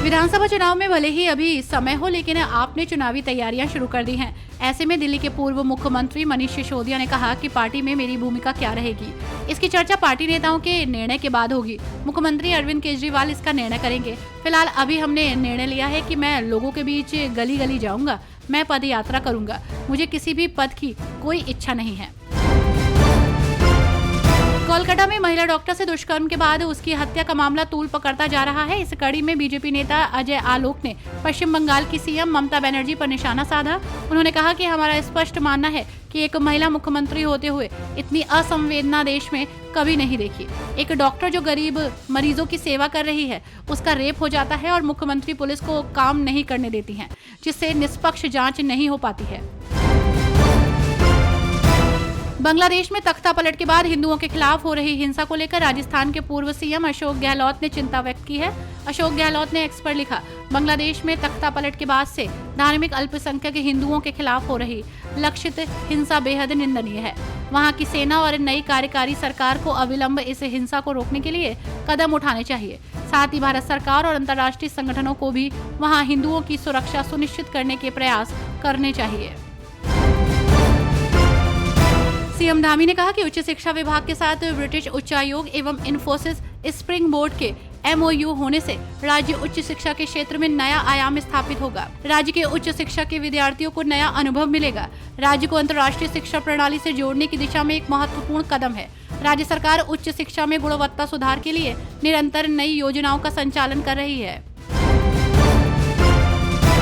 विधानसभा चुनाव में भले ही अभी समय हो, लेकिन आपने चुनावी तैयारियां शुरू कर दी हैं। ऐसे में दिल्ली के पूर्व मुख्यमंत्री मनीष सिसोदिया ने कहा कि पार्टी में मेरी भूमिका क्या रहेगी, इसकी चर्चा पार्टी नेताओं के निर्णय के बाद होगी। मुख्यमंत्री अरविंद केजरीवाल इसका निर्णय करेंगे। फिलहाल अभी हमने निर्णय लिया है कि मैं लोगों के बीच गली गली जाऊंगा, मैं पद यात्रा करूंगा। मुझे किसी भी पद की कोई इच्छा नहीं है। कोलकाता में महिला डॉक्टर से दुष्कर्म के बाद उसकी हत्या का मामला तूल पकड़ता जा रहा है। इस कड़ी में बीजेपी नेता अजय आलोक ने पश्चिम बंगाल की सीएम ममता बनर्जी पर निशाना साधा। उन्होंने कहा कि हमारा स्पष्ट मानना है कि एक महिला मुख्यमंत्री होते हुए इतनी असंवेदना देश में कभी नहीं देखी। एक डॉक्टर जो गरीब मरीजों की सेवा कर रही है, उसका रेप हो जाता है और मुख्यमंत्री पुलिस को काम नहीं करने देती है, जिससे निष्पक्ष जाँच नहीं हो पाती है। बांग्लादेश में तख्ता पलट के बाद हिंदुओं के खिलाफ हो रही हिंसा को लेकर राजस्थान के पूर्व सीएम अशोक गहलोत ने चिंता व्यक्त की है। अशोक गहलोत ने एक्स पर लिखा, बांग्लादेश में तख्ता पलट के बाद से धार्मिक अल्पसंख्यक हिंदुओं के खिलाफ हो रही लक्षित हिंसा बेहद निंदनीय है। वहां की सेना और नई कार्यकारी सरकार को अविलंब इस हिंसा को रोकने के लिए कदम उठाने चाहिए। साथ ही भारत सरकार और अंतर्राष्ट्रीय संगठनों को भी वहां हिंदुओं की सुरक्षा सुनिश्चित करने के प्रयास करने चाहिए। सीएम धामी ने कहा कि उच्च शिक्षा विभाग के साथ ब्रिटिश उच्चायोग एवं इन्फोसिस स्प्रिंग बोर्ड के MOU होने से राज्य उच्च शिक्षा के क्षेत्र में नया आयाम स्थापित होगा। राज्य के उच्च शिक्षा के विद्यार्थियों को नया अनुभव मिलेगा। राज्य को अंतर्राष्ट्रीय शिक्षा प्रणाली से जोड़ने की दिशा में एक महत्वपूर्ण कदम है। राज्य सरकार उच्च शिक्षा में गुणवत्ता सुधार के लिए निरंतर नई योजनाओं का संचालन कर रही है।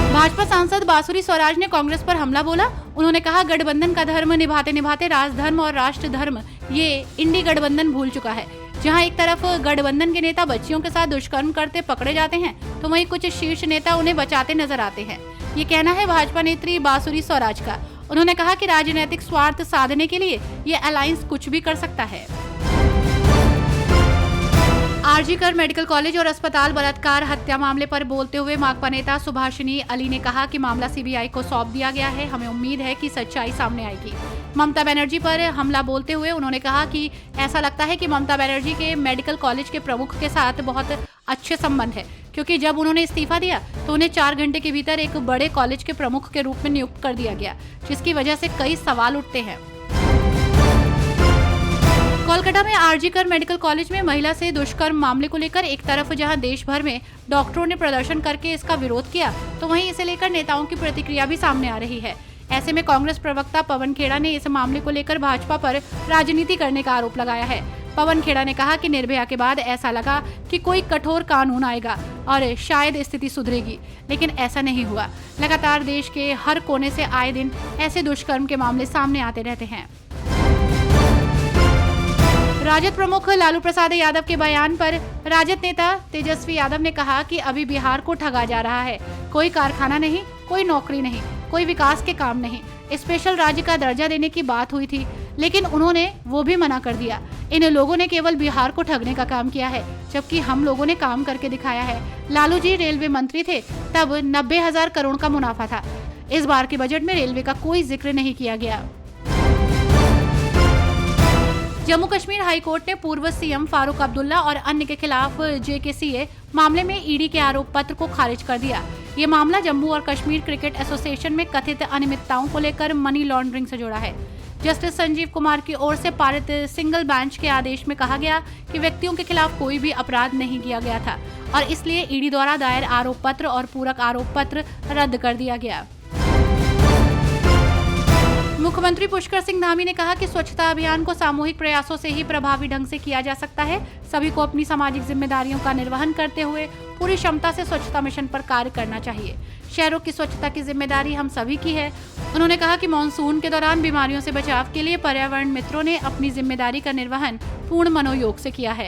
भाजपा सांसद बांसुरी स्वराज ने कांग्रेस पर हमला बोला। उन्होंने कहा, गठबंधन का धर्म निभाते निभाते राजधर्म और राष्ट्र धर्म ये इंडी गठबंधन भूल चुका है। जहां एक तरफ गठबंधन के नेता बच्चियों के साथ दुष्कर्म करते पकड़े जाते हैं, तो वहीं कुछ शीर्ष नेता उन्हें बचाते नजर आते हैं। ये कहना है भाजपा नेत्री बांसुरी स्वराज का। उन्होंने कहा कि राजनीतिक स्वार्थ साधने के लिए ये अलायंस कुछ भी कर सकता है। आरजीकर मेडिकल कॉलेज और अस्पताल बलात्कार हत्या मामले पर बोलते हुए माकपा नेता सुभाषिनी अली ने कहा कि मामला CBI को सौंप दिया गया है। हमें उम्मीद है कि सच्चाई सामने आएगी। ममता बनर्जी पर हमला बोलते हुए उन्होंने कहा कि ऐसा लगता है कि ममता बनर्जी के मेडिकल कॉलेज के प्रमुख के साथ बहुत अच्छे संबंध है, क्योंकि जब उन्होंने इस्तीफा दिया तो उन्हें 4 घंटे के भीतर एक बड़े कॉलेज के प्रमुख के रूप में नियुक्त कर दिया गया, जिसकी वजह से कई सवाल उठते हैं। कोलकाता में आरजीकर मेडिकल कॉलेज में महिला से दुष्कर्म मामले को लेकर एक तरफ जहां देश भर में डॉक्टरों ने प्रदर्शन करके इसका विरोध किया, तो वहीं इसे लेकर नेताओं की प्रतिक्रिया भी सामने आ रही है। ऐसे में कांग्रेस प्रवक्ता पवन खेड़ा ने इस मामले को लेकर भाजपा पर राजनीति करने का आरोप लगाया है। पवन खेड़ा ने कहा कि निर्भया के बाद ऐसा लगा कि कोई कठोर कानून आएगा और शायद स्थिति सुधरेगी, लेकिन ऐसा नहीं हुआ। लगातार देश के हर कोने से आए दिन ऐसे दुष्कर्म के मामले सामने आते रहते हैं। राजद प्रमुख लालू प्रसाद यादव के बयान पर राजद नेता तेजस्वी यादव ने कहा कि अभी बिहार को ठगा जा रहा है। कोई कारखाना नहीं, कोई नौकरी नहीं, कोई विकास के काम नहीं। स्पेशल राज्य का दर्जा देने की बात हुई थी, लेकिन उन्होंने वो भी मना कर दिया। इन लोगों ने केवल बिहार को ठगने का काम किया है, जबकि हम लोगों ने काम करके दिखाया है। लालू जी रेलवे मंत्री थे, तब 90,000 करोड़ का मुनाफा था। इस बार के बजट में रेलवे का कोई जिक्र नहीं किया गया। जम्मू कश्मीर हाईकोर्ट ने पूर्व सीएम फारूक अब्दुल्ला और अन्य के खिलाफ JKCA मामले में ईडी के आरोप पत्र को खारिज कर दिया। ये मामला जम्मू और कश्मीर क्रिकेट एसोसिएशन में कथित अनियमितताओं को लेकर मनी लॉन्ड्रिंग से जुड़ा है। जस्टिस संजीव कुमार की ओर से पारित सिंगल बेंच के आदेश में कहा गया कि व्यक्तियों के खिलाफ कोई भी अपराध नहीं किया गया था और इसलिए ईडी द्वारा दायर आरोप पत्र और पूरक आरोप पत्र रद्द कर दिया गया। मुख्यमंत्री पुष्कर सिंह धामी ने कहा कि स्वच्छता अभियान को सामूहिक प्रयासों से ही प्रभावी ढंग से किया जा सकता है। सभी को अपनी सामाजिक जिम्मेदारियों का निर्वहन करते हुए पूरी क्षमता से स्वच्छता मिशन पर कार्य करना चाहिए। शहरों की स्वच्छता की जिम्मेदारी हम सभी की है। उन्होंने कहा कि मानसून के दौरान बीमारियों से बचाव के लिए पर्यावरण मित्रों ने अपनी जिम्मेदारी का निर्वहन पूर्ण मनोयोग से किया है।